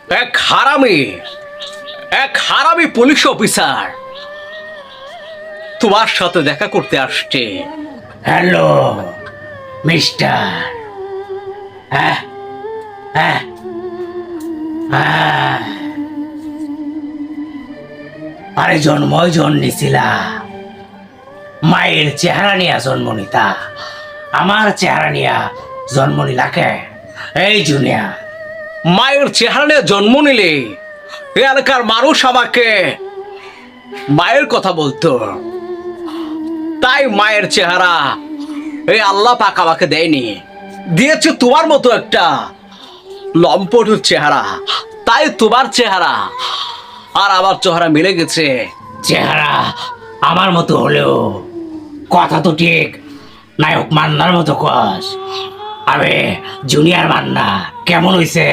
এক হারামি police officer তোমার সাথে দেখা করতে আসছে। Hello mister. হ্যাঁ হ্যাঁ হ্যাঁ, আরে জন্মই জন্মেছিলা, মায়ের চেহারা নিয়া জন্ম নিতা, আমার চেহারা নিয়া জন্ম নিলাকে? এই জুনিয়া, মায়ের চেহারা নিয়ে জন্ম নিলে এ এলাকার মানুষ আমাকে মায়ের কথা বলতো, তাই মায়ের চেহারা এই আল্লাহ পাক আমাকে দেয়নি, দিয়েছে তোমার মতো একটা লম্পটের চেহারা। তাই তোমার চেহারা আর আমার চেহারা মিলে গেছে। চেহারা আমার মতো হলেও কথা তো ঠিক নায়ক মান্নার মতো কস। আরে জুনিয়র মান্না কেমন হইছে